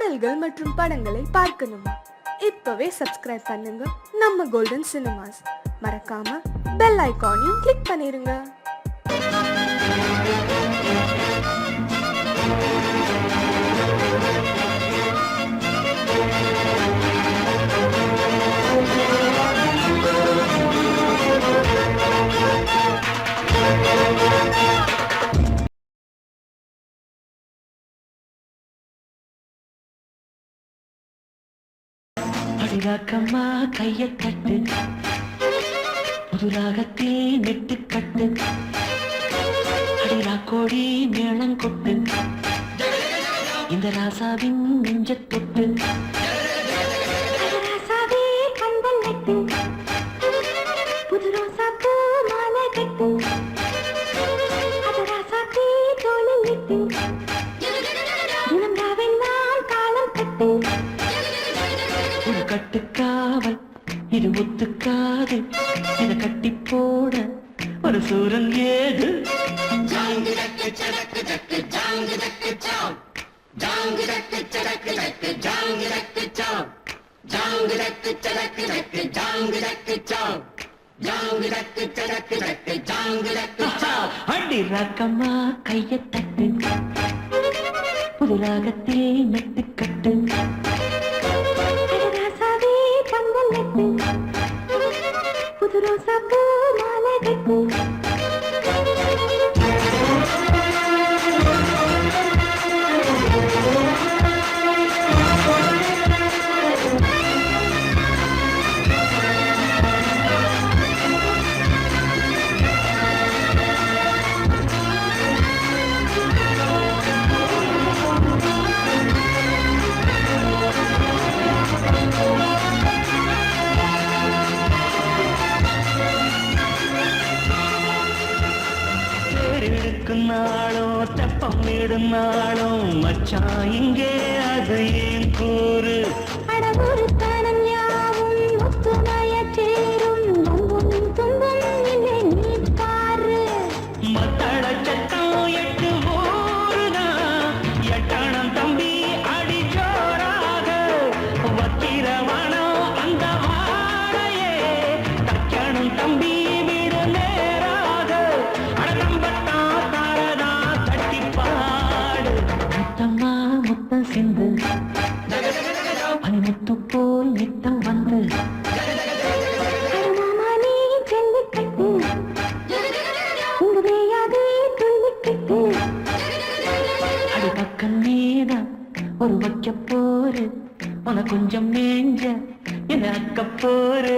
பாடல்கள் மற்றும் படங்களை பார்க்கணுமா? இப்பவே சப்ஸ்கிரைப் பண்ணுங்க நம்ம கோல்டன் சினிமாஸ். மறக்காம பெல் ஐகானையும் கிளிக் பண்ணிருங்க. அடிராக்கம்மா கைய தட்டு, புதுராகத்தில் நெட்டு கட்டு, அடிராக்கோடி மேளங்கொட்டு, இந்த ராசாவின் நெஞ்ச தொட்டு, ராசாவே கண்கள் நட்டு, புது ரோசாப்பூ மாலை கட்டு, அது ராசாத்தி தோளில் இட்டு, தினம் ராவெல்லாம் தாளம் கட்டு. ஒரு கட்டுக்காவல் இது ஒத்துக்காது, இத கட்டி போட ஒரு சூரன் ஏது. அடி ராக்கம்மா கைய தட்டு, புது ராகத்தில் நட்டு கட்டு, ராசாவே கண்கள் நட்டு, புது ரோசாப்பூ மாலை கட்டு. நாளும் தெப்பம் இடுநாளும் மச்சான் இங்கே அது ஏன் கூறு. அடவொரு தனம் யாவும் ஒத்துமைய சேரும், நம்பும் துன்பம் இல்லை நீ பாரு. மத்தள சட்டம் எட்டு ஊருதான், எட்டணம் தம்பி அடி ஜோராக, வக்கிரவனம் அந்த வாழையே தக்கணும் தம்பி வீடு நேராக. அடம்பத்தான் தாரதா தட்டி பாடு, முத்தம்மா முத்தம் சிந்து, பனிமுத்து போல் நித்தம் வந்து, மாமா நீ ஜல்லிக்கட்டு, உங்க வேயாதே துள்ளிக்கட்டு. அடி பக்கம் நீதான் ஒரு வைக்க போரு, உன கொஞ்சம் மேஞ்ச என அக்க போரு.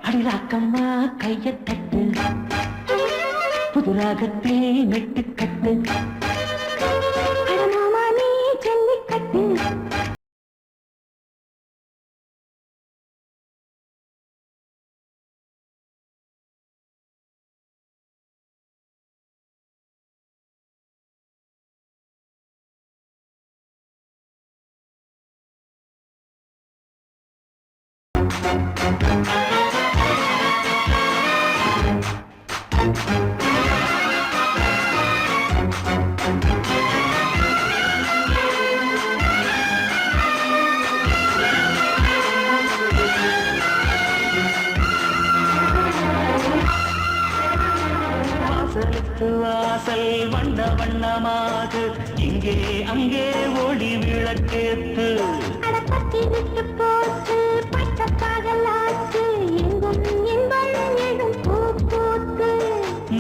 அடி ராக்கம்மா கைய தட்டு, புது ராகத்தில் நெட்டு கட்டு, மாமா நீ ஜல்லிக்கட்டு. வாசலுக்கு வாசல் வண்ண வண்ணமாக, இங்கே அங்கே ஒளி விளக்கேத்து. அடப்பத்தி விட்டு போச்சு பட்ட பகலாச்சு, எங்கும் இன்பம் எழும் பூ பூத்து.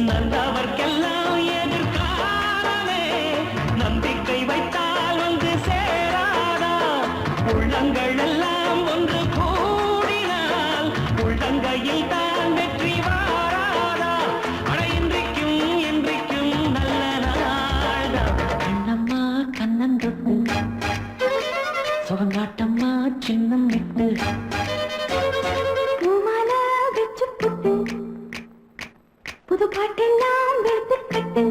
நல்லவர்க்கெல்லாம் எதிர்காலமே, நம்பிக்கை வைத்தால் வந்து சேராதா. உள்ளங்கள் எல்லாம் ஒன்று கூடினால் உள்ளங்கையில் தான் வெற்றி வாராதா. அட இன்றைக்கும் என்றைக்கும் நல்ல நாள்தான். கண்ணம்மா கண்ணன் தொட்டு, சுகங்காட்டம்மா சின்னம் விட்டு, பூமால வச்சு புட்டு, புது பாட்டெல்லாம் வெறுத்து கட்டு.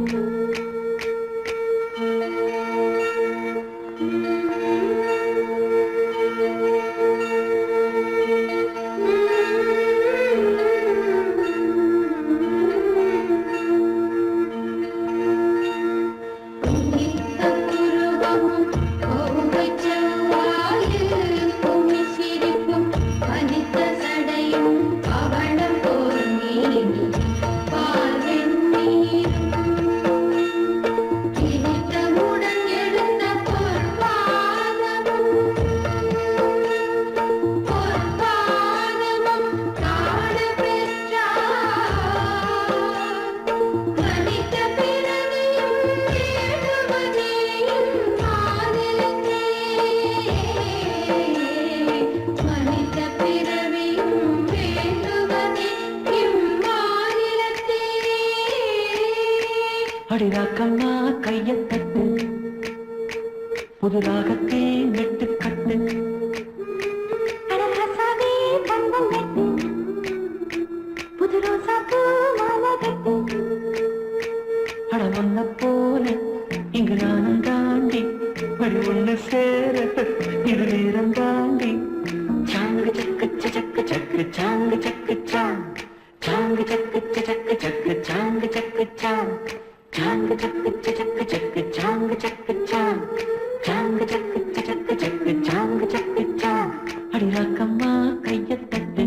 அடிராக்கம்மா கையத் தட்டு புது ராகத்தே மெட்டு கட்டு அடராசாவே பந்தம் கட்டு புது ரோசா பூ மாலை கட்டு அட ஒன்ன போல இங்கு நானும் தாண்டி வழி ஒண்ணு சேர இது நேரம் தாண்டி சாங்கு சக்கு சக்கு சக்கு சாங்கு சக்கு சாங் சாங்கு சக்கு சக்கு சக்கு சாங்கு சக்கு சாங் சாங்கு சக்கு சக்கு சக்கு சாங்கு சக்கு சாங் சாங்கு சக்கு சக்கு சக்கு சாங்கு சக்கு சாங் அடிராக்கம்மா கையத் தட்டு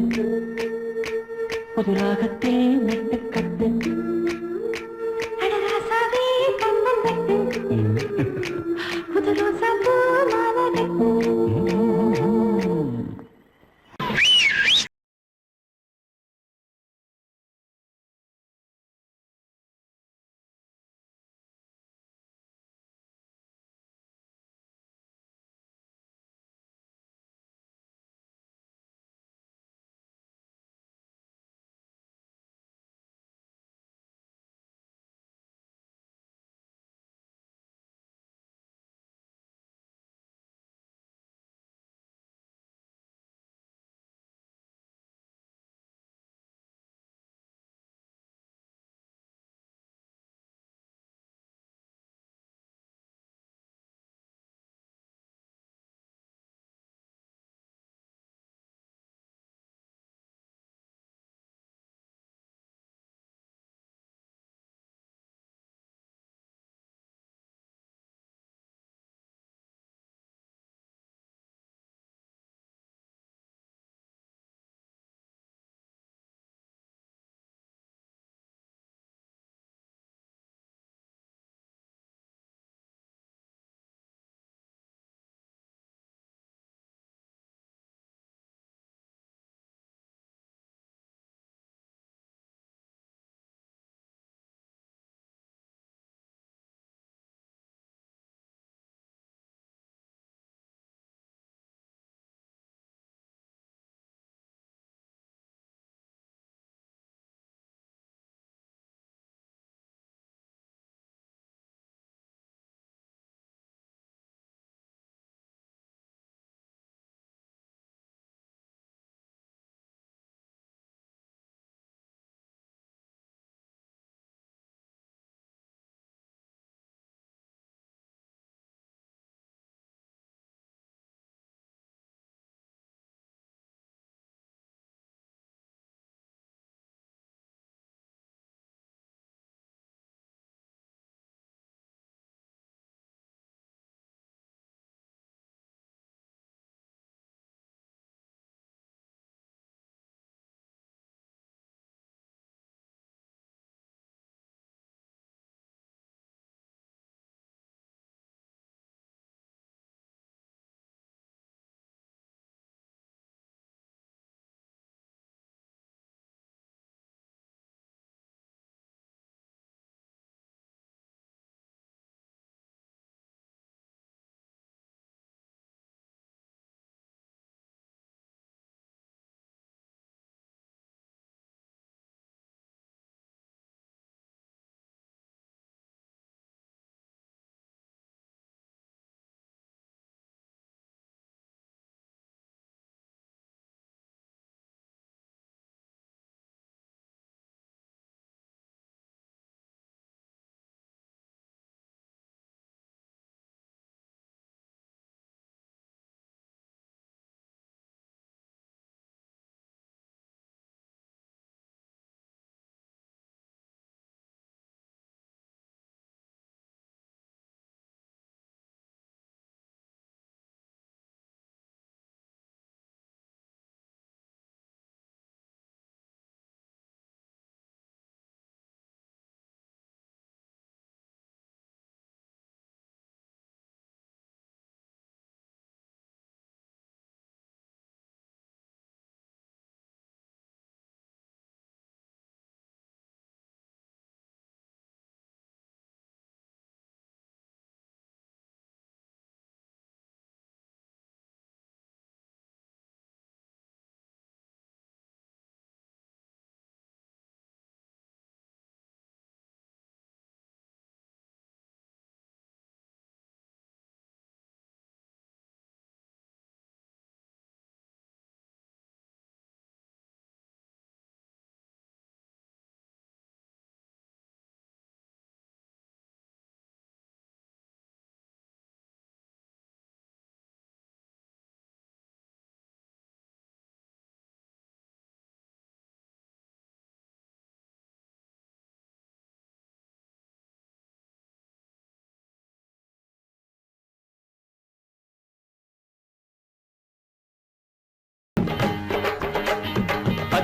புது ராகத்தே மெட்டு கட்டு அடராசாவே பந்தம் கட்டு புது ரோசா பூ மாலை கட்டு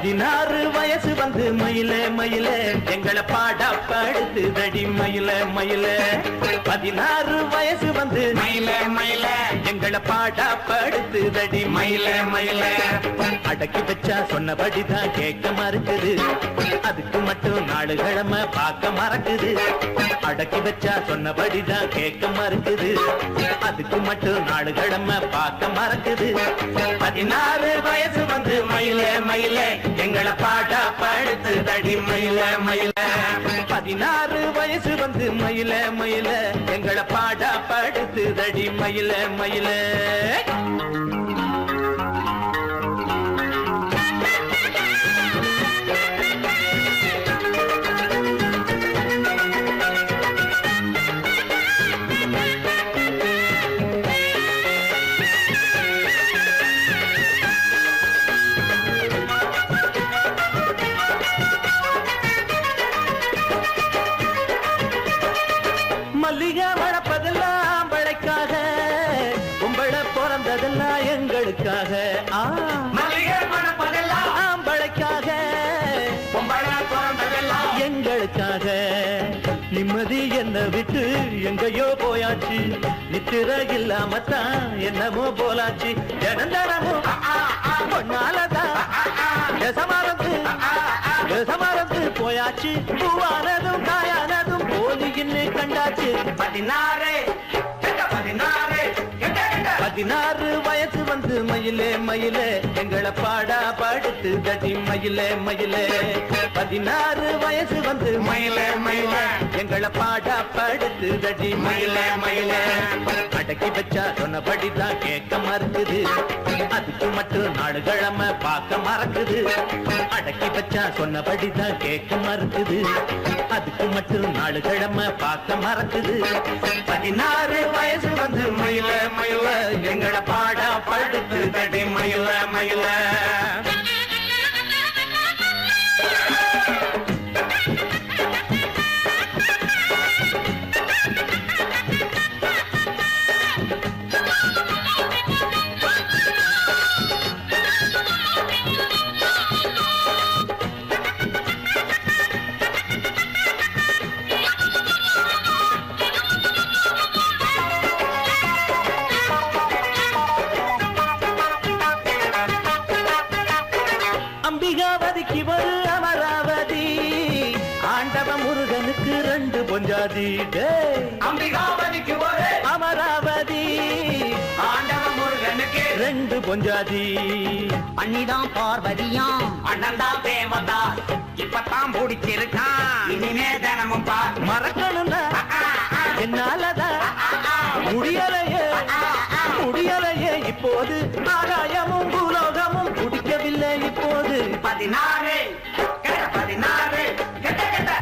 16 வயசு வந்து மயிலே மயிலே எங்களை பாடா படுத்துதடி மயிலே மயிலே 16 வயசு வந்து மயிலே மயிலே எங்களை பாடா படுத்துதடி மயிலே மயிலே அடக்கி வச்சா சொன்னபடிதான் கேட்க மறுக்குது அதுக்கு மட்டும் நாலு கிழமை பார்க்க மறக்குது அடக்கி வச்சா சொன்னபடிதான் கேட்க மறுக்குது அதுக்கு மட்டும் நாலு கிழமை பார்க்க மறக்குது 16 வயசு வந்து மயிலே மயிலே எங்களை பாடா படுத்துதடி மயிலே மயிலே 16 வயசு வந்து மயிலே மயிலே எங்களை பாடா படுத்துதடி மயிலே மயிலே மல்லிகை வளர்ப்பதெல்லாம் வளைக்காக கும்பள பிறந்ததெல்லாம் எங்களுக்காக மல்லிகை வளர்ப்பதெல்லாம் வளைக்காக கும்பள பிறந்ததெல்லாம் எங்களுக்காக நிம்மதி என்ன விட்டு எங்கயோ போயாச்சு நித்திர இல்லாமத்தான் என்னமோ போலாச்சு ஜனந்தனமும் பொன்னாலதான் சமாரத்து போயாச்சு பூவானதும் காயானதும் போலின்னு கண்டாச்சு 16 வயசு வந்து மயிலே மயிலே எங்களை பாடா படுத்து தடி மயிலே மயிலே 16 வயசு வந்து மயிலே மயிலே எங்களை பாடா படுத்து தடி மயிலே மயிலே அடக்கி வச்சா சொன்னபடிதான் கேட்க மறுக்குது அதுக்கு மட்டும் நாலு கிழமை பார்க்க மறக்குது அடக்கி வச்சா சொன்னபடிதான் கேட்க மறுக்குது அதுக்கு மட்டும் நாலு கிழமை பார்க்க மறக்குது 16 வயசு வந்து மயிலே மயிலே எங்களை பாடா படுத்து தடி மயிலே மயிலே அம்பிகாவதிக்கு ஒரு அமராவதி ஆண்டவ முருகனுக்கு 2 பொஞ்சாதி அம்பிகாவதிக்கு ஒரு அமராவதி ஆண்டவ முருகனுக்கு 2 பொஞ்சாதி அண்ணிதான் பார்வதியாம் அண்ணன்தான் தேவதா இப்பதான் பிடிச்சிருக்கான் இனிமே தினமும் பார் மறக்கணும்னா என்னாலதான் முடியலையே இப்போது ஆகாயமும் பூலோகமும் குடிக்கவில்லை இப்போது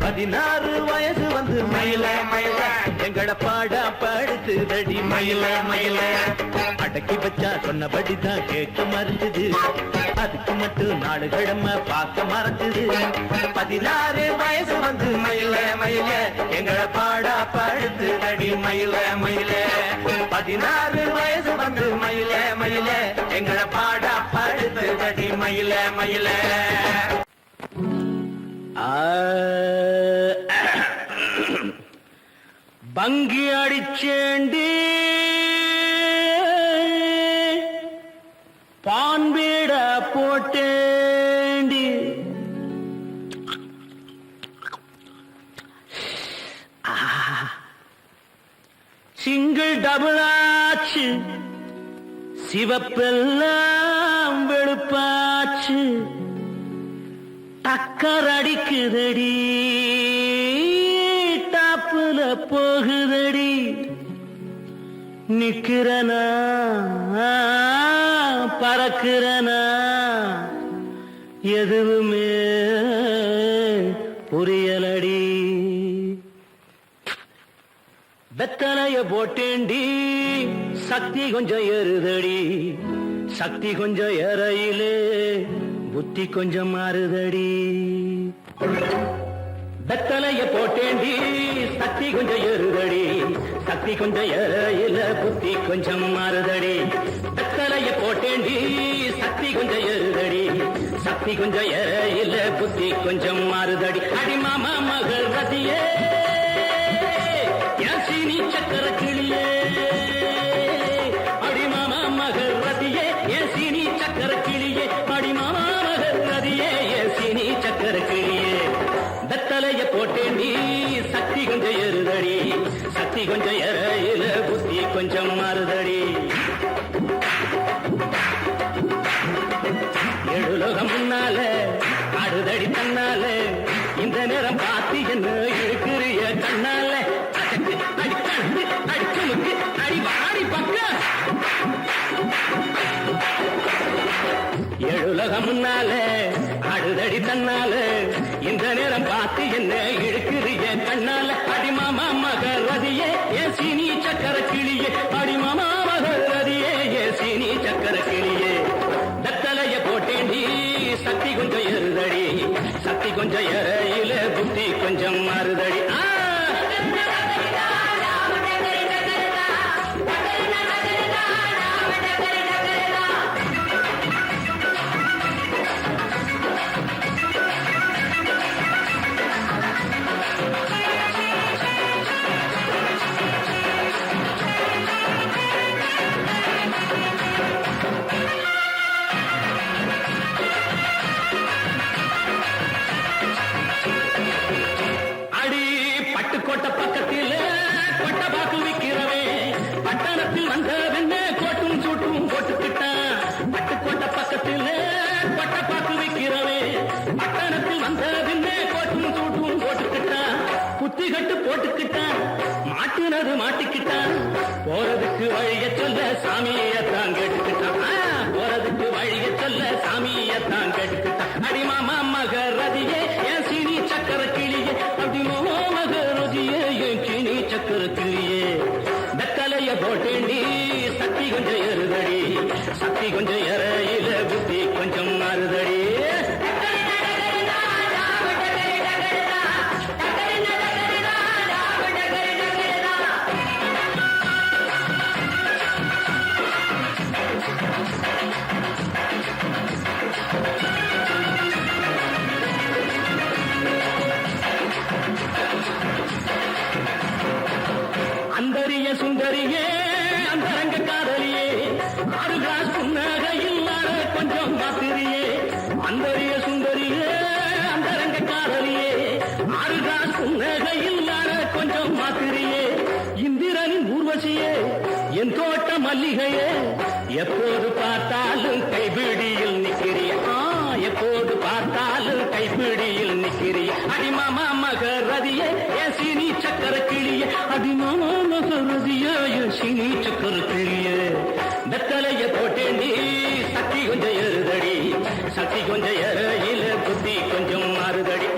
16 வயசு வந்து மயில மயில எங்கட பாடா படுத்து தடி மயில மயில அடக்கி வச்சா சொன்னபடிதான் கேட்க மறுக்குது அதுக்கு மட்டும் நாலு கிழமை பார்க்க மறக்குது 16 வயசு வந்து மயில மயில எங்கட பாடா படுத்து தடி மயில மயில 16 வயசு வந்து மயில மயில எங்கட பாடா படுத்து தடி மயில மயில பங்கி அடிச்சேண்டி பான்பீட போட்டேண்டி சிங்கிள் டபுள் ஆச்சு சிவப்பெல்லாம் வெளுப்பாச்சு டக்கர் அடிக்குதடி டாப்புல போகுதடி நிக்கிறனா பறக்கிறனா எதுவுமே புரியலடி வெத்தலைய போட்டேண்டி சக்தி கொஞ்சம் ஏறுதடி சக்தி கொஞ்சம் ஏறையிலே புத்தி கொஞ்சம் மாறுதடி வெத்தலைய போட்டேண்டி சக்தி கொஞ்சம் ஏறுதடி சக்தி கொஞ்சம் ஏறையில புத்தி கொஞ்சம் மாறுதடி வெத்தலைய போட்டேண்டி சக்தி கொஞ்சம் ஏறுதடி சக்தி சக்தி கொஞ்சம் இல்ல புத்தி கொஞ்சம் மாறுதடி அடி மாமா மகள் ரதியே என் சீனி சக்கர கிளியே அடி மாமா மகள் ரதியே என் சீனி சக்கர கிளியே அடி மாமா மகள் ரதியே என் சீனி சக்கர கிளியே வெத்தலைய போட்டேண்டி சக்தி கொஞ்சம் ஏறுதடி சக்தி கொஞ்சம் இல்ல புத்தி கொஞ்சம் மாறுதடி எழுலோகம் முன்னால ஆடுதடி தன்னால இந்த நேரம் பார்த்து என்ன இருக்கிறிய கண்ணால அடி கண்டு அடி துணுக்கு அடி வாடி பக்க எழுலோகம் முன்னால ஆடுதடி தன்னால இந்த நேரம் பார்த்து என்ன இருக்கிறிய கண்ணால அடி மாமா மகள் ரதியே என் சீனி சக்கர கிளியே அடி மாமா மகள் ரதியே என் சீனி சக்கர கிளியே வெத்தலைய போட்டேண்டி சக்தி கொஞ்சம் ஏறுதடி சக்தி கொஞ்சம் ஏறையில புத்தி கொஞ்சம் மாறுதடி கோட்டை பக்கத்தில் கொட்டை பாக்கு விற்கிறவே பட்டணத்தில் வந்த வெண்ண கோட்டும் சூட்டும் போட்டுக்கிட்டான் பட்டுக்கோட்டை பக்கத்தில் கொட்டை பாக்கு விற்கிறவே பட்டணத்தில் வந்த வெண்ண கோட்டும் சூட்டும் போட்டுக்கிட்டான் குத்தி கட்டு போட்டுக்கிட்டான் மாட்டினது மாட்டிக்கிட்டான் போறதுக்கு வழிய சொல்ல சாமியத்தான் கேட்டுக்கிட்டான் போறதுக்கு வழிய சொல்ல சாமியத்தான் கேட்டுக்கிட்டான் அடி மாமா மகள் ரதியே என் சீனி சக்கர கிளியே அப்படி மாமா மகள் ரதியே என் சீனி சக்கர கிளியே வெத்தலைய போட்டேண்டி சக்தி கொஞ்சம் ஏறுதடி சக்தி கொஞ்சம் ஏறையில புத்தி கொஞ்சம் மாறுதடி அந்தரிய சுந்தரியே அந்தரங்க காதலியே ஆறு கிளாஸ் புன்னகையில் கொஞ்சம் பாத்திரியே அந்தரிய சுந்தரியே அந்தரங்க காதலியே ஆறு கிளாஸ் புன்னகையில் கொஞ்சம் பாத்திரியே இந்திரனின் ஊர்வசியே என் தோட்ட மல்லிகையே எப்போது பார்த்தாலும் கைபிடியில் நிற்கிறிய எப்போது பார்த்தாலும் கைப்பிடியில் நிற்கிறிய அடிமாமா மகள் ரதியே என் சீனி சக்கர கிளியே அடிமாமா மகள் ரதியே என் சீனி சக்கர கிளியே வெத்தலைய போட்டேண்டி சக்தி கொஞ்சம் ஏறுதடி சக்தி கொஞ்சம் ஏறையில புத்தி கொஞ்சம் மாறுதடி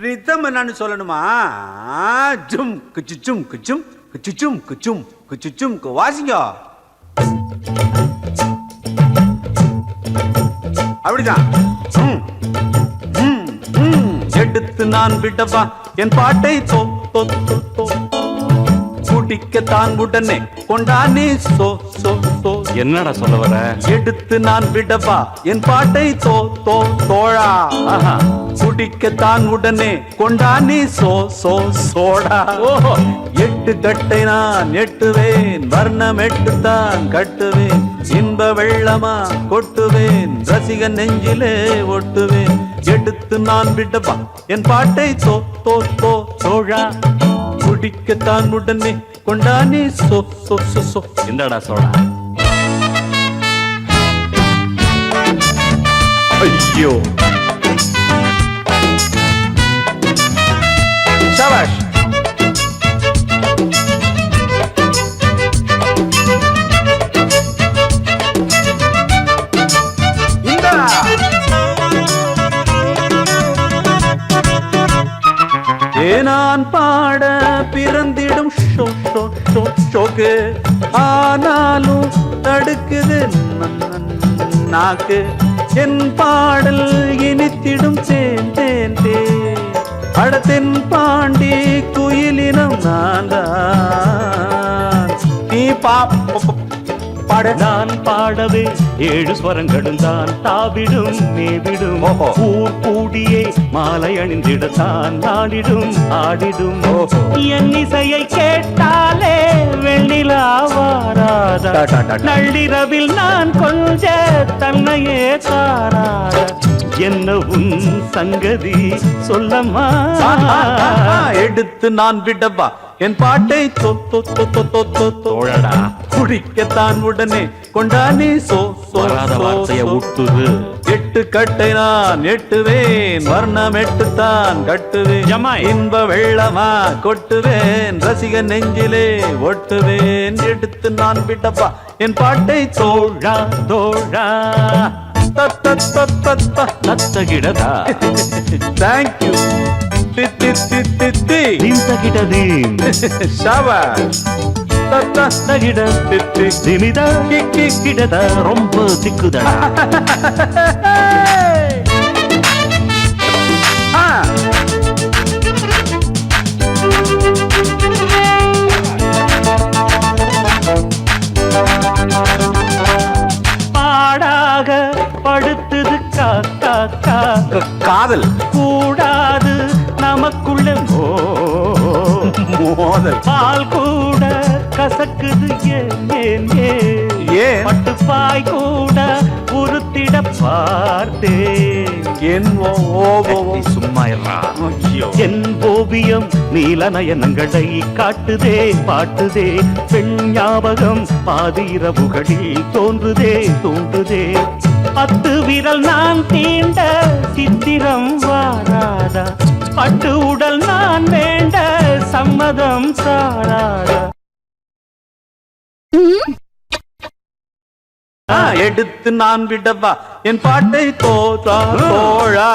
ரிதம் என்னன்னு சொல்லணுமா? ஜும் குச்சும் குச்சும் குச்சும் குச்சும் குச்சும் வாசிங்க. அப்படிதான். எடுத்து நான் விடவா என் பாட்டை தோ தோ தோ குடிக்கத்தான் உடனே கொண்டானே சோ சோ சோ. என்னடா சொல்ல வர? எடுத்து நான் விடவா என் பாட்டை தோ தோ தோழா. குடிக்கத்தான் உடனே கொண்டானே சோ சோ சோடா. ஓஹோ, எட்டு கட்டை நான் எட்டுவேன், வர்ணம் எட்டுத்தான் கட்டுவேன், இன்ப வெள்ளமா கொட்டுவேன், ரசிகன் நெஞ்சிலே ஒட்டுவேன். எடுத்து நான் விடவா என் பாட்டை தோ தோ தோ தோழா. குடிக்கத்தான் உடனே கொண்டானே சோ சோ சோ சோ. என்னடா சோடா? ஐயோ, ஷாபாஷ். இந்தா நான் பாட பிறந்திடும் ஷோ ஷோ ஷோ ஷோக்கு, ஆனாலும் தடுக்குது நாக்கு. என் பாடல் இனித்திடும் தேன் தேன் தேன் அடத்தென் பாண்டி குயிலினம் நான் தான் நீ பாட நான் பாடவே 7 ஸ்வரங்களும் தான் தாவிடும் மேவிடும் ஊர் கூடியே மாலை அணிந்திடத்தான் நாடிடும் ஆடிடும் என் இசையை கேட்டாலே வெண்ணிலா வாராதா நள்ளிரவில் நான் கொஞ்ச தன்னையே தாராத என்ன உன் சங்கதி சொல்லம்மா எடுத்து நான் விடவா என் பாட்டை தோழடா குடிக்கத்தான் உடனே கொண்டானே விட்டுது 8 கட்டை நான் எட்டுவேன் வர்ணம் 8 தான் கட்டுவேன் இன்ப வெள்ளமா கொட்டுவேன் ரசிக நெஞ்சிலே ஒட்டுவேன் எடுத்து நான் விடவா என் பாட்டை தோழா தோழா தத்தகிடதா தேங்க்யூ தகிடதீம் ஷாபாஷ் தகிட திமிதா கிடதா ரொம்ப திக்குதடா பாடாக படுத்தது காக்கா காதல் கூடாது நமக்குள்ள மோதல் பால் கூட கசக்குது ஏன் பட்டுப்பாய் கூட உருத்திட பார்த்தேன் என் சும்மா என் ஓவியம் நீல நயனங்களை காட்டுதே பாட்டுதே பெண் ஞாபகம் பாதிரவுகளில் தோன்றுதே தோன்றுதே 10 விரல் நான் தீண்ட சித்திரம் வாராதா பட்டு உடல் நான் வேண்ட சம்மதம் சாராதா எடுத்து நான் விடவா என் பாட்டை தோழா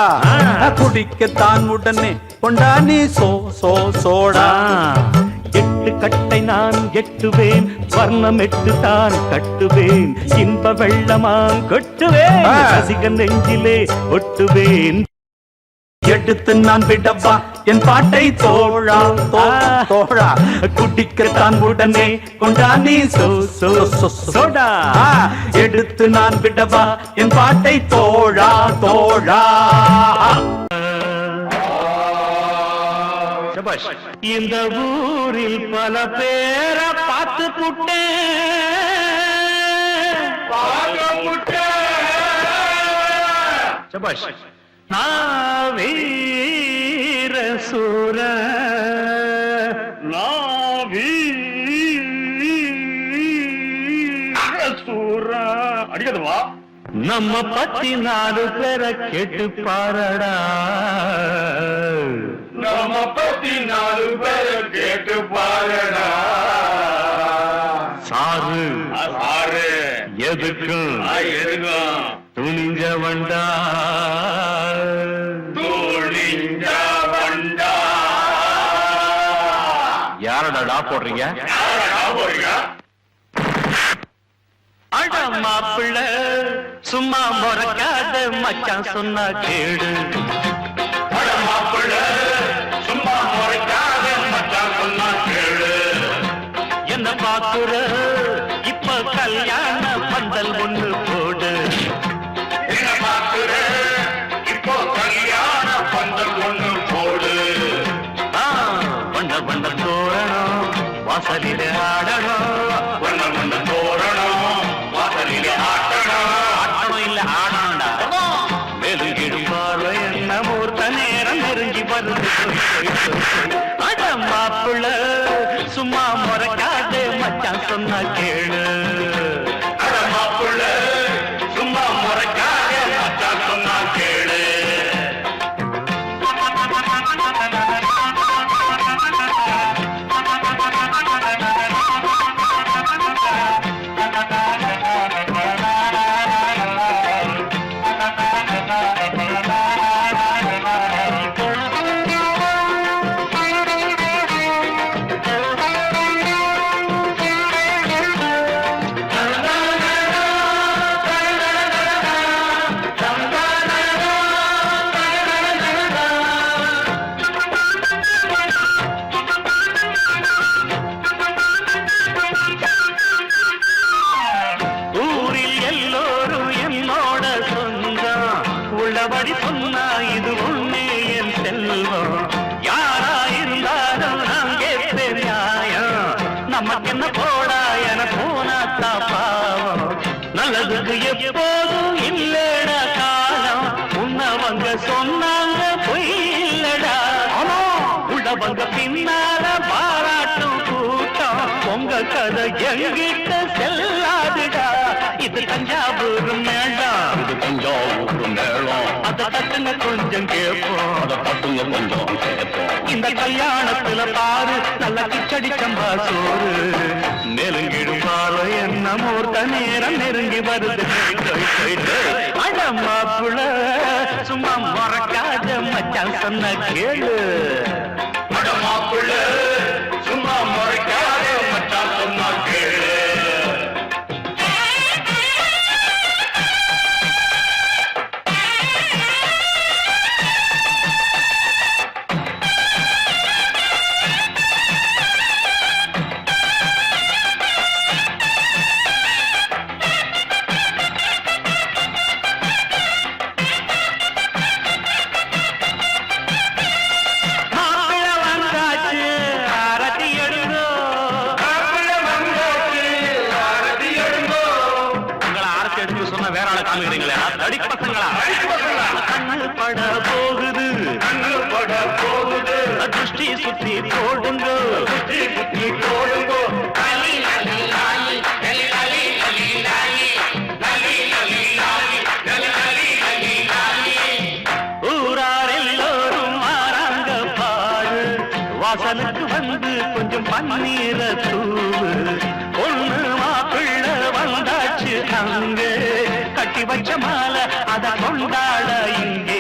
குடிக்கத்தான் உடனே கொண்டானே சோடா 8 கட்டை நான் எட்டுவேன் வர்ணம் 8 தான் கட்டுவேன் இன்ப வெள்ளமாம் கொட்டுவேன் ரசிக நெஞ்சிலே ஒட்டுவேன் எடுத்து நான் விடவா என் பாட்டை தோழா தோழா குடிக்கத்தான் உடனே கொண்டானே சோடா எடுத்து நான் விடவா என் பாட்டை தோழா தோழா இந்த ஊரில் பல பேரை பார்த்து புட்டேன் வீர சூர அடிக்கதுவா நம்ம பத்தி 4 பேரை கேட்டு பாரடா நம்ம பத்தி 4 பேரை கேட்டு பாருடா சாரு ஆறு எதுக்கும் துணிஞ்ச வண்டா தோழிஞ்ச வண்டா யாரடா போடுறீங்க அட மாப்பிள்ள சும்மா முறைக்காத மச்சான் சொன்னா கேடு அட மாப்பிள்ள சும்மா முறைக்காத மச்சான் சொன்னா கேடு என்ன பாக்குற இப்ப கல்யாண பந்தல் ஒண்ணு போடு என்ன பாக்குற இப்போ கல்யாண பந்தல் ஒண்ணு போடு வண்ண வண்ண தோரணம் வாசலிலே ஆடணும் வண்ண வண்ண தோரணம் வாசலிலே ஆட்டணும் இல்ல ஆடணும்டா மேலும் கீழும் பார்வை என்ன மூர்த்த நேரம் நெருங்கி வருது அட மாப்பிள்ள சும்மா முறைக்காதே மச்சான் சொன்னா கேளு அட மாப்பிள்ள அதுக்கு எப்போதும் இல்லடா காலம் உன்னவங்க சொன்னாங்க பொய் இல்லடா உள்ளவங்க பின்னால பாராட்டும் கூட்டம் உங்க கதை எங்கிட்ட செல்லாதுடா இது தஞ்சாவூர் மேளம் இது தஞ்சாவூர் மேளம் அதை தட்டுங்க கொஞ்சம் கேட்போம் அதை தட்டுங்க கொஞ்சம் கேட்போம் இந்த கல்யாணத்துல பாரு நல்ல கிச்சடி சம்பா சோறு நெருங்கிடும் பாரு என்ன மூர்த்த நேரம் நெருங்கி வருது அடமாப்புல சும்மா மறக்காத மச்சான் சொன்ன கேளு அடமாப்புல சும்மா மறக்காத மச்சான் சொன்ன கேளு திருஷ்டி சுத்தி போடுங்க ஊரார் எல்லோரும் மாறாங்க பாரு வாசலுக்கு வந்து கொஞ்சம் பன்னீர தூவு ஒண்ணு மாப்பிள்ள வந்தாச்சு அங்கே கட்டி வச்ச மாலை அத கொண்டாட இங்கே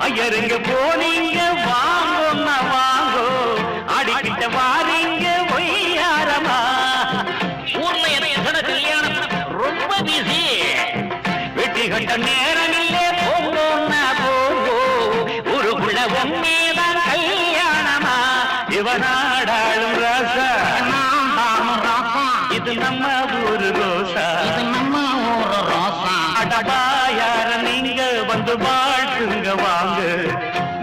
ஐயருங்க போனீங்க வாங்கோன்னா வாங்கோ அடிக்கிட்ட வாரீங்க ஒய்யாரமா ஊர்ல எனக்கு கல்யாணம் ரொம்ப பிஸி வெட்டி கட்ட நேரம் இல்லே போங்கோன்னா போங்கோ ஊருக்குள்ள உண்மைதான் கல்யாணமா இவனாடாளும் ராசா இது நம்ம ஊரு ரோசா இது நம்ம ஊரு ரோசா அடடா யார நீங்க வந்து வாழ்த்துங்க வாங்க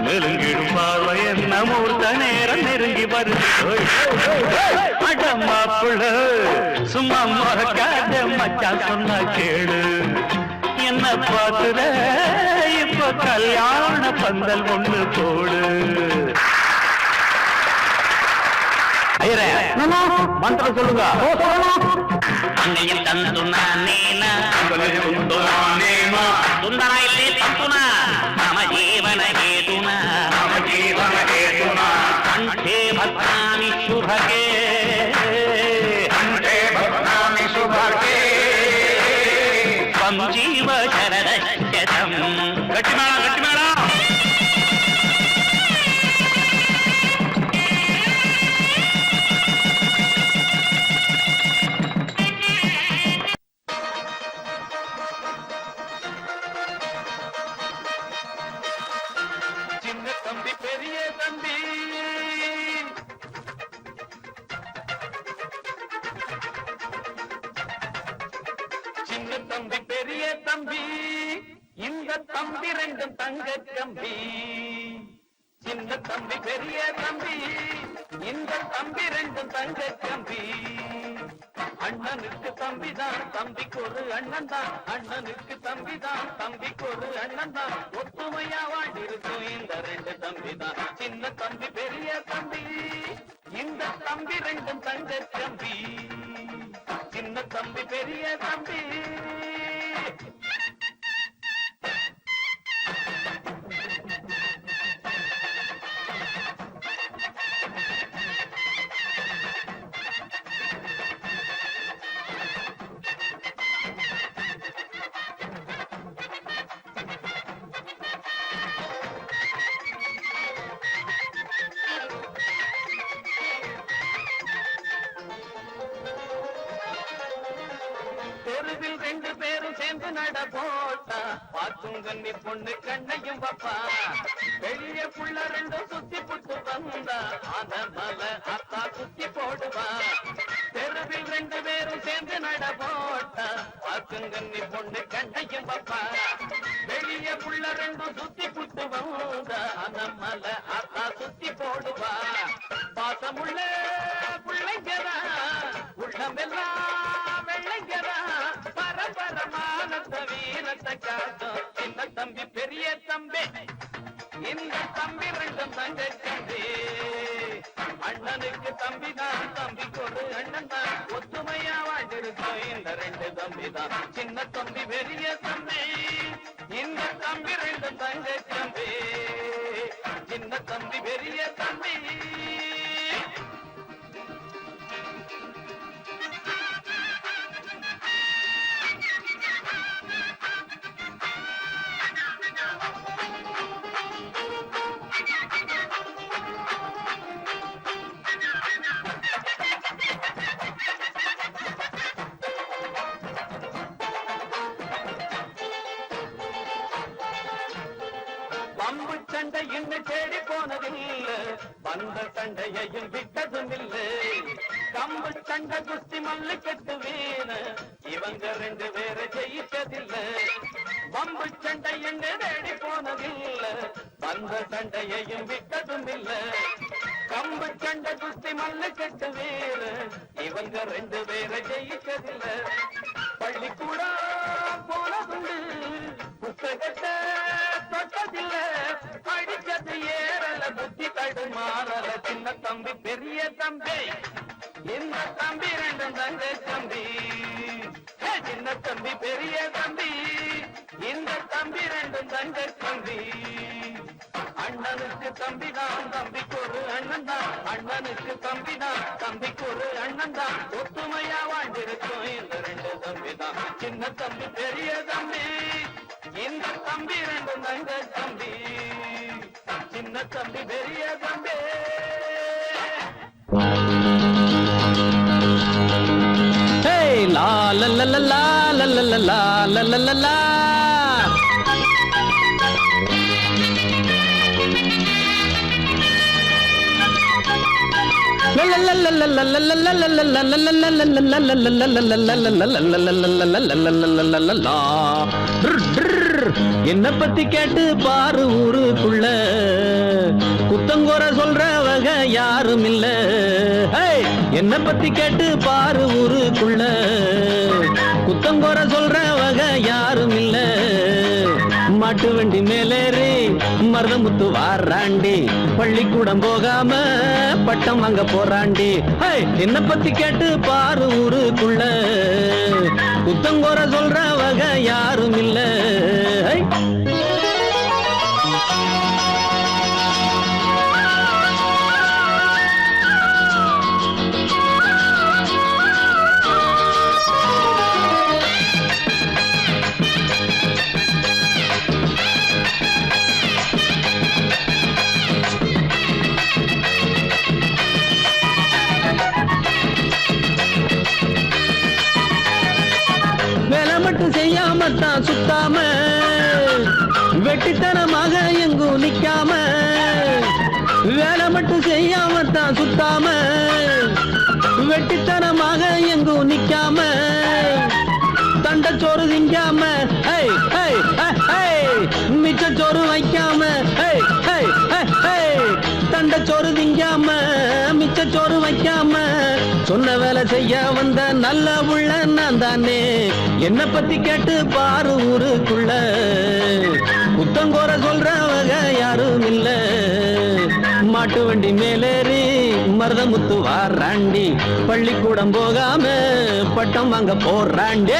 நெருங்கிடும் பார்வை என்ன மூர்த்த நேரம் நெருங்கி வருது அடமாப்புள்ள சும்மா மறக்காத மச்சான் சொன்ன கேளு என்ன பாக்குற இப்ப கல்யாண பந்தல் ஒண்ணு போடு மந்திரம் சொல்லுங்க அங்கேயும் தந்துனா நீனா துந்தனா இல்லே தந்துனா நம ஜீவன ஹேதுனா கண்டே பத்ராமி சுபகே த்வம் ஜீவ சரதம் கட்டிமேள கட்டிமேள தம்பி பெரிய தம்பி இந்த தம்பி ரெண்டும் தங்க கம்பி சின்ன தம்பி பெரிய தம்பி இந்த தம்பி ரெண்டும் தங்க கம்பி அண்ணனுக்கு தம்பிதான் தம்பிக்கு ஒரு அண்ணன் தான் அண்ணனுக்கு தம்பிதான் தம்பிக்கு ஒரு அண்ணன் தான் ஒத்துமையா வாழ்ந்திருக்கும் இந்த ரெண்டு தம்பி தான் சின்ன தம்பி பெரிய தம்பி இந்த தம்பி ரெண்டும் தங்க கம்பி சின்ன தம்பி பெரிய தம்பி தெருவில் ரெண்டு பேரும் சேர்ந்து நட போட்டா பார்க்கும் கண்ணி பொண்ணு கண்ணையும் வப்பா வெளிய புள்ள ரெண்டும் சுத்தி புட்டு வந்தா அத மல அத்தா சுத்தி போடுவா தெருவில் ரெண்டு பேரும் சேர்ந்து நட போட்டா பார்க்கும் கண்ணி பொண்ணு கண்ணையும் வப்பா வெளிய புள்ள ரெண்டும் சுத்தி புட்டு வந்தா அத மல அத்தா சுத்தி போடுவா பாசமுள்ள பிள்ளைங்கரா உள்ளமெல்லாம் வெள்ளைங்கரா பரபரமா ரெண்டும் தங்கச்சி அண்ணனுக்கு தம்பி தான் தம்பிக்கு ஒரு அண்ணன் தான் ஒத்துமையா வாழ்ந்திருக்கோம் இந்த ரெண்டு தம்பி தான் சின்ன தம்பி பெரிய தம்பி இந்த தம்பி ரெண்டும் தங்கச்சி சின்ன தம்பி பெரிய தம்பி பம்பு சண்டை என்று தேடி போனதில்லை வந்த சண்டையையும் விட்டதும் இல்லை கம்பு சண்டை குஸ்தி மல்லு கட்டு வீண இவங்க ரெண்டு பேரை ஜெயிச்சதில்லை பம்பு சண்டை என்று தேடி போனதில்லை வந்த சண்டையையும் விட்டதும் இல்லை கம்பு சண்டை குஸ்தி மல்லு கட்டு வீண இவங்க ரெண்டு பேரை ஜெயிச்சதில்லை பள்ளிக்கூடம் போனதுண்டு புத்தகத்தை தொட்டதில்லை படிச்சது ஏறல புத்தி தடுமாறல சின்ன தம்பி பெரிய தம்பி இந்த தம்பி ரெண்டும் தங்க தம்பி சின்ன தம்பி பெரிய தம்பி இந்த தம்பி ரெண்டும் தங்க தம்பி அண்ணனுக்கு தம்பி தான் தம்பிக்கு ஒரு அண்ணன் தான் அண்ணனுக்கு தம்பி தான் தம்பிக்கு ஒரு அண்ணன் தான் ஒத்துமையா வாழ்ந்திருக்கும் இந்த ரெண்டு தம்பி தான் சின்ன தம்பி பெரிய தம்பி இந்த தம்பி ரெண்டும் தங்க தம்பி சின்ன தம்பி பெரிய தம்பி லா லா லா லா லா லா லா லா லா லா லா என்ன பத்தி கேட்டு பாரு ஊருக்குள்ள குத்தங்கோர சொல்றவங்க யாரும் இல்ல என்ன பத்தி கேட்டு பாரு ஊருக்குள்ள குத்தங்கோர சொல்றவங்க யாரும் இல்ல மாட்டு வண்டி மேலேறி மருதமுத்து வாராண்டி பள்ளிக்கூடம் போகாம பட்டம் வாங்க போறாண்டி என்ன பத்தி கேட்டு பாரு ஊருக்குள்ள குத்தங்கோர சொல்றவங்க யாரும் இல்ல செய்யாமத்தான் சுத்தாம வெட்டித்தனமாக எங்கும் நிக்காம வேலை மட்டும் செய்யாமத்தான் சுத்தாம வெட்டித்தனமாக எங்கும் நிக்காம தண்டச்சோறு திங்காம மிச்சச்சோறு வைக்காம தண்டச்சோறு திங்காம மிச்சச்சோறு வைக்காம சொன்ன வேலை செய்ய வந்த நல்ல உள்ள நான் தானே என்ன பத்தி கேட்டு பாரு ஊருக்குள்ள குத்தங்கோர சொல்றவங்க யாரும் இல்ல மாட்டு வண்டி மேலேறி மருதமுத்து வாராண்டி பள்ளிக்கூடம் போகாம பட்டம் வாங்க போறாண்டி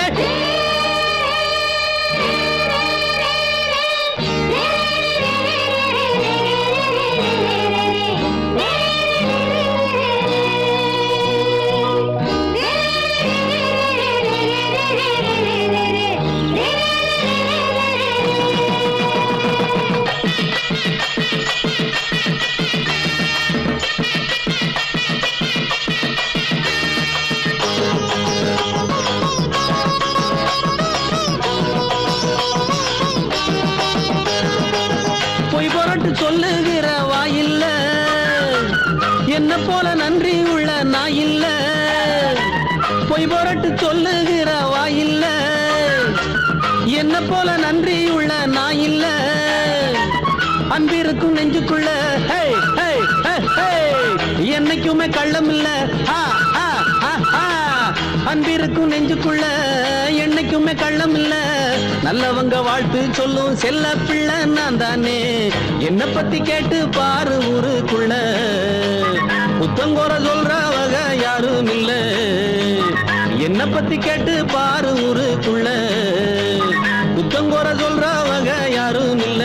சொல்லுகிற வாயில்ல என்ன போல நன்றி உள்ள நாயில்ல பொய் போரட்டு சொல்லுகிற வாயில்ல என்ன போல நன்றி உள்ள நாயில்ல அன்பிருக்கும் நெஞ்சுக்குள்ள என்னைக்குமே கள்ளம் இல்ல அன்பிருக்கும் நெஞ்சுக்குள்ள என்னைக்குமே கள்ளம் இல்ல நல்லவங்க வாழ்த்து சொல்லும் செல்ல பிள்ளை நான் தானே. என்ன பத்தி கேட்டு பாரு ஊருக்குள்ள, புத்தங்கோர சொல்றவங்க யாரும் இல்ல. என்ன பத்தி கேட்டு பாரு ஊருக்குள்ள, புத்தங்கோர சொல்றவங்க யாரும் இல்ல.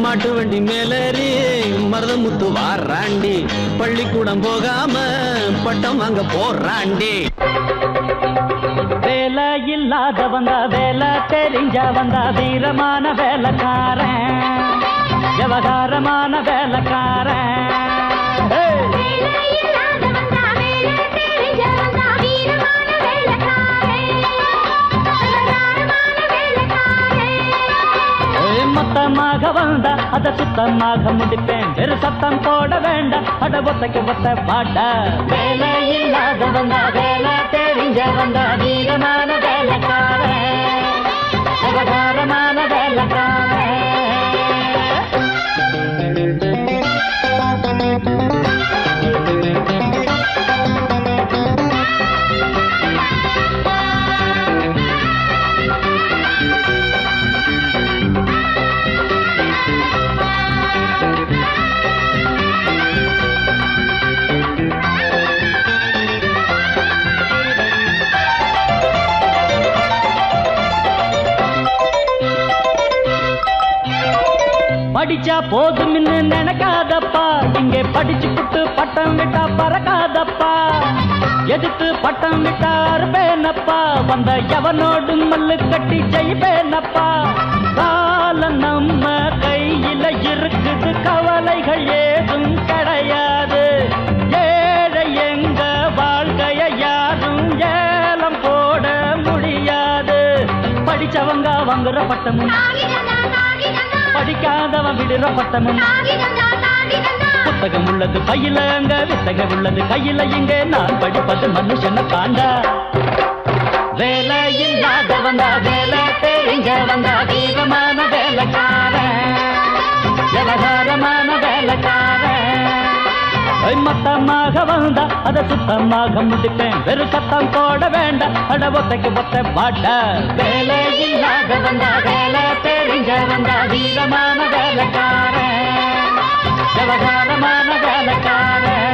மாட்டு வண்டி மேலேறி மருதமுத்து வாராண்டி, பள்ளிக்கூடம் போகாம பட்டம் வாங்க போறாண்டி. வேலை இல்லாத வந்தா வேலை தெரிஞ்ச வந்தா வீரமான வேலைக்காரன், விவகாரமான வேலைக்காரன். மொத்தமாக வந்தா அத சுத்தமாக முடிப்பேன், வெறு சத்தம் போட வேண்டாம், அட ஒத்தைக்கு ஒத்த பாட்ட. வேலை இல்லாத வந்தா வேலை தெரிஞ்ச வந்தா வீரமான வேலைக்காரன், விவகாரமான வேலைக்காரன். படிச்சா போதும் நினைக்காதப்பா, இங்கே படிச்சு புட்டு பட்டம் விட்டா பறக்காதப்பா. எதுக்கு பட்டம் விட்டா அறுப்பேனப்பா, வந்த எவனோடு மல்லு கட்டி ஜெயிப்பேனப்பா. காலம் நம்ம கையில இருக்குது, கவலைகள் ஏதும் கிடையாது. ஏழை எங்க வாழ்க்கைய யாரும் ஏலம் போட முடியாது. படிச்சவங்க வாங்குற பட்டமும், படிக்காதவன் விடுற பட்டமும். புத்தகம் உள்ளது பையில அங்க, வித்தகம் உள்ளது கையில இங்க. நான் படிப்பது மனுஷனை தாண்டா. வேலை இல்லாத வந்தா வேலை தெரிஞ்ச வந்தா வீரமான வேலைக்காரன், விவகாரமான வேலைக்காரன். மொத்தமாக வந்தா அத சுத்தமாக முடிப்பேன், வெறு சத்தம் போட வேண்டாம், அட ஒத்தைக்கு ஒத்த பாட்ட. வேலை இல்லாத வந்தா வேலை தெரிஞ்ச வந்தா வீரமான வேலைக்காரன், விவகாரமான வேலைக்காரன்.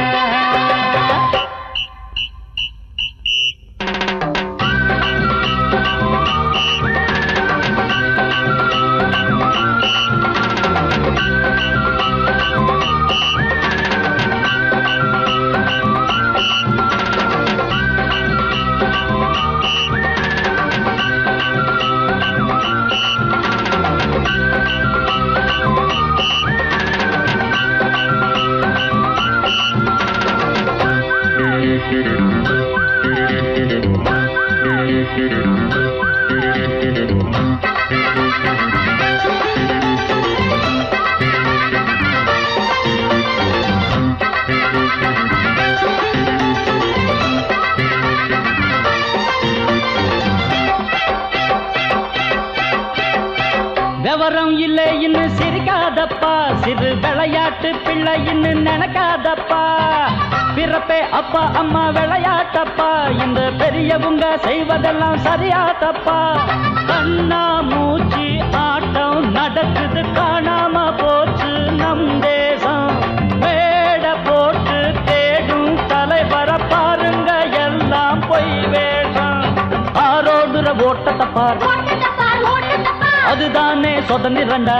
விவரம் இல்லை இன்னும் சிரிக்காதப்பா, சிறு விளையாட்டு பிள்ளை இன்னும் நினைக்காதப்பா. பிறப்பே அப்பா அம்மா விளையாட்டப்பா, இந்த பெரியவங்க செய்வதெல்லாம் சரியாதப்பா. கண்ணா மூச்சு ஆட்டம் நடக்குது, காணாம போச்சு நம் தேசம். மேட போட்டு தேடும் தலைவர பாருங்க, எல்லாம் பொய் வேஷம். ஆரோடுற ஓட்டத்தப்பா, அதுதானே சுதந்திரண்டா.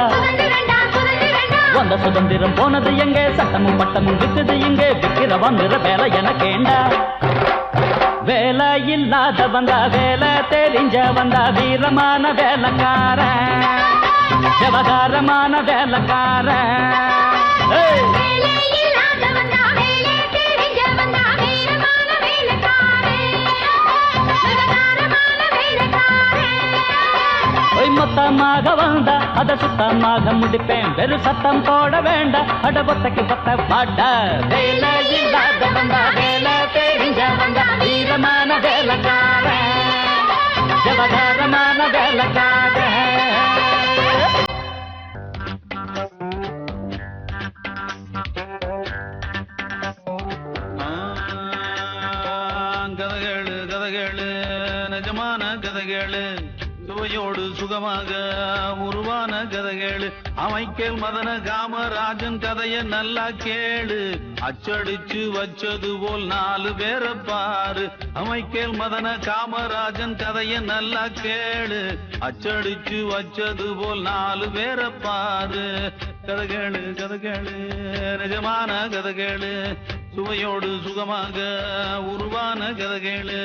வந்த சுதந்திரம் போனது எங்கே, சட்டமும் பட்டமும் விக்குது இங்கே. விக்கிற வந்துற வேலை எனக்கேண்டா. வேலை இல்லாத வந்தா வேலை தெரிஞ்ச வந்தா வீரமான வேலைக்காரன், விவகாரமான வேலைக்காரன். மொத்தமாக வந்தா அத சுத்தமாக முடிப்பேன், வெறு சத்தம் போட வேண்டாம், அட ஒத்தைக்கு ஒத்த பாட்ட. வேலை இல்லாத வந்தா வேலை தெரிஞ்ச வந்தா வீரமான வேலைக்காரன், விவகாரமான வேலைக்காரன். கதகேளு கதகேளு நிஜமான கதகேளு, சுவையோடு சுகமாக உருவான கதைகேளு அமைக்கேல் மதன காமராஜன் கதைய நல்லா கேளு அச்சடிச்சு வச்சது போல் 4 பேரை பாரு அமைக்கேல் மதன காமராஜன் கதைய நல்லா கேளு அச்சடிச்சு வச்சது போல் 4 பேரை பாரு கதைகேளு நிஜமான கதைகேளு சுவையோடு சுகமாக உருவான கதைகேளு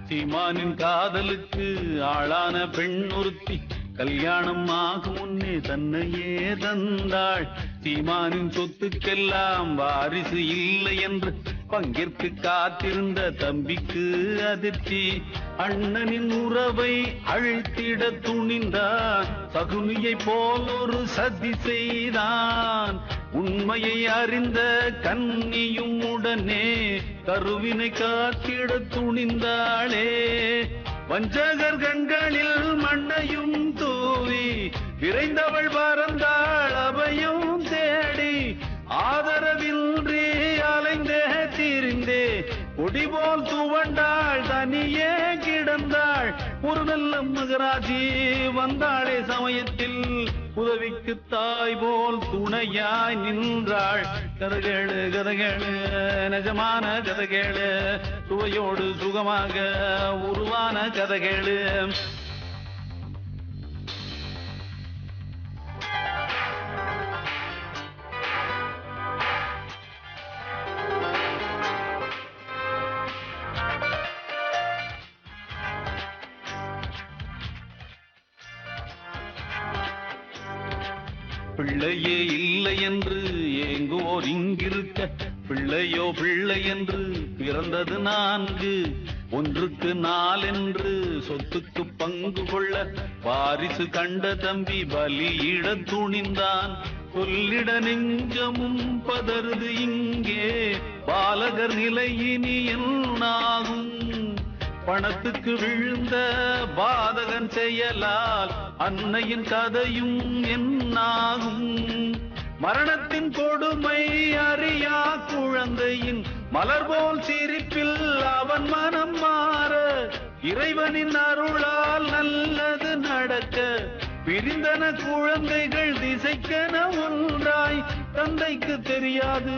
சீமானின் காதலுக்கு ஆளான பெண் ஒருத்தி கல்யாணம் ஆகும் முன்னே தன்னையே தந்தாள் சீமானின் சொத்துக்கெல்லாம் வாரிசு இல்லை என்று பங்கிற்கு காத்திருந்த தம்பிக்கு அதிர்ச்சி அண்ணனின் உறவை அழித்திட துணிந்தான் சகுனியை போல் ஒரு சதி செய்தான் உண்மையை அறிந்த கன்னியும் உடனே கருவினை காத்திட துணிந்தாளே வஞ்சகர் கண்களில் மண்ணையும் தூவி விரைந்தவள் பறந்தாள் அபயம் தேடி ஆதரவின்றி அலைந்தே திரிந்தே கொடிபோல் துவண்டாள் தனியே கிடந்தாள் ஒரு நல்ல மகராஜி வந்தாளே சமயத்தில் உதவிக்கு தாய் போல் துணையாய் நின்றாள் கதைகேளு நிஜமான கதைகேளு சுவையோடு சுகமாக உருவான கதைகேளு பிள்ளையே இல்லை என்று ஏங்குவோர் இங்கிருக்க பிள்ளையோ பிள்ளை என்று பிறந்தது 4 1க்கு 4 என்று சொத்துக்கு பங்கு கொள்ள வாரிசு கண்ட தம்பி பலியிட துணிந்தான் சொல்லிட நெஞ்சமும் பதறுது இங்கே பாலகர் நிலை இனி என்னாகும் பணத்துக்கு விழுந்த பாதகன் செயலால் அன்னையின் கதையும் என்னாகும் மரணத்தின் கொடுமை அறியா குழந்தையின் மலர் போல் சிரிப்பில் அவன் மனம் மாற இறைவனின் அருளால் நல்லது நடக்க பிரிந்தன குழந்தைகள் திசைக்கென ஒன்றாய் தந்தைக்கு தெரியாது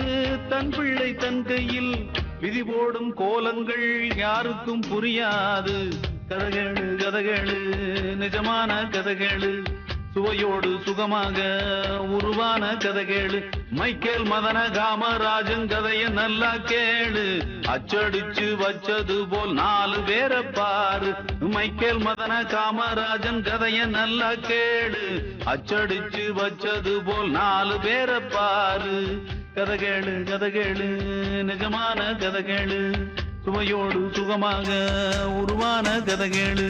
தன் பிள்ளை தன் கையில் விதி போடும் கோலங்கள் யாருக்கும் புரியாது கதைகேளு நிஜமான கதைகேளு சுவையோடு சுகமாக உருவான கதைகேளு மைக்கேல் மதன காமராஜன் கதைய நல்லா கேளு அச்சடிச்சு வச்சது போல் 4 பேரை பாரு மைக்கேல் மதன காமராஜன் கதைய நல்லா கேளு அச்சடிச்சு வச்சது போல் 4 பேரை பாரு கதைகேளு நிஜமான கதைகேளு சுவையோடு சுகமாக உருவான கதைகேளு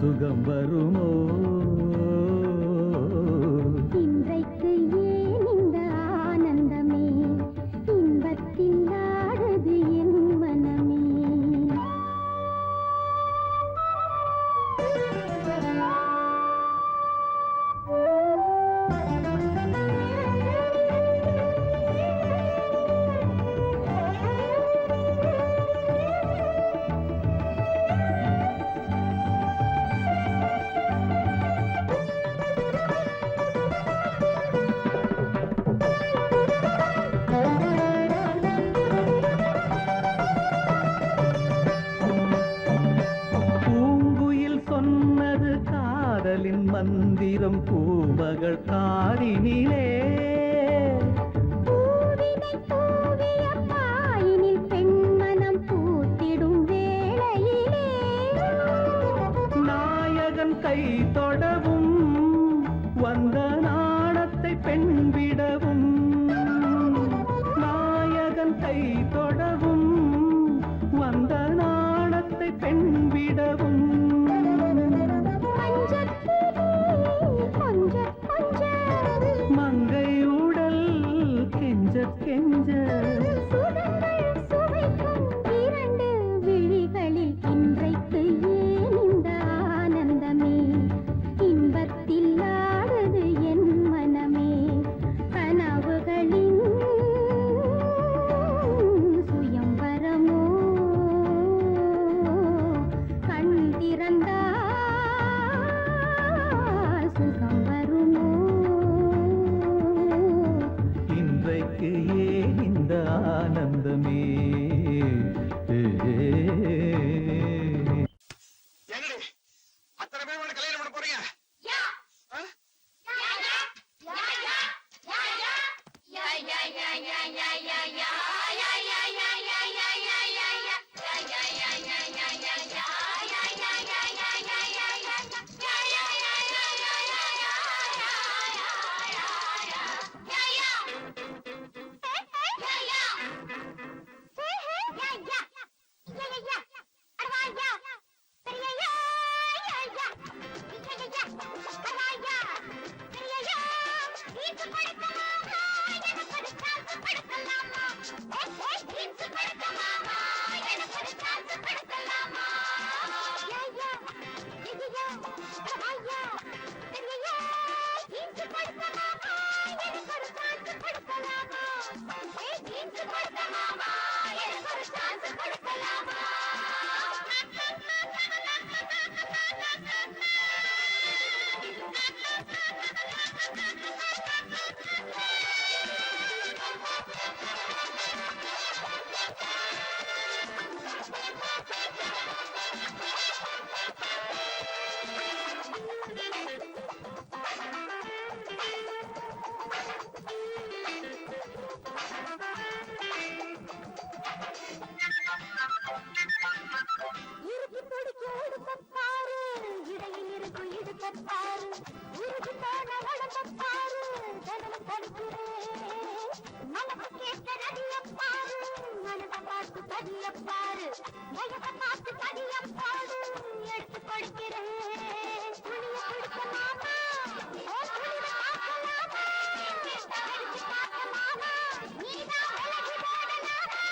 சுகம் வருமோ? இன்றைக்கு ஏன் இந்த ஆனந்தமே இன்பத்தில் ஆடுது இறுக்கி பிடிக்க உடுக்கப்பாரு, இடையில் இருக்கும் இடுக்கப்பாரு, உருகி போன உடம்பப்பாரு, தினமும் தடுக்கிறேன். மனசு கேட்ட நதியப்பாரு, மனதை பார்த்து பதியப்பாரு, வயதை பார்த்து பதியப்பாரு, எடுத்து படிக்கிறேன். துணியை பிடிக்க மாமா, ஓ துணிவை பார்க்கலாமா, எடுத்து பார்க்க மாமா, நீதான் விலகி போடலாமா.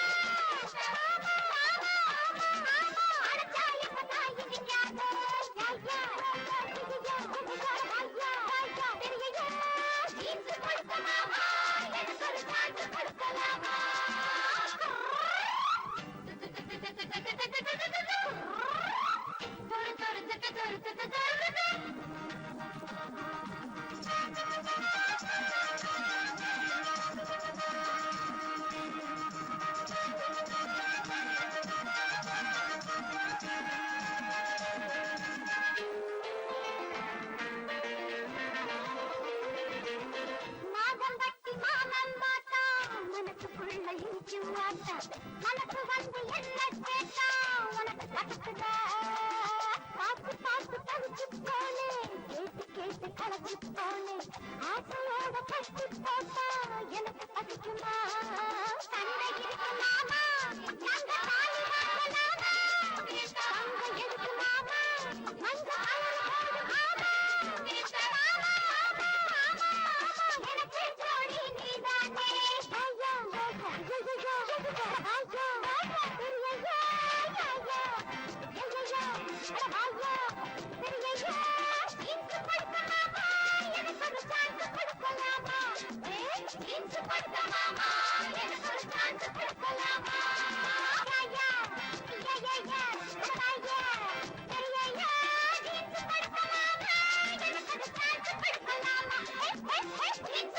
மாதம் பட்டி மாமன் பார்த்தா மனசுக்குள்ள இனிக்கும் வாட்டா மனசு வந்து என்ன கேட்டா உனக்கு கட்டுதா பார்த்து பார்த்து தவிச்சு போனே கேட்டு கேட்டு கலந்து போனே ஆசையோட கட்டி போட்டா எனக்கு பசிக்குமா சண்டை இருக்கு மாமா நாங்க தாலி வாங்கலாமா சண்டை இருக்கு மாமா மஞ்ச கலர் போடு மாமா எனக்கு ஜோடி நீதானே ஐயா It's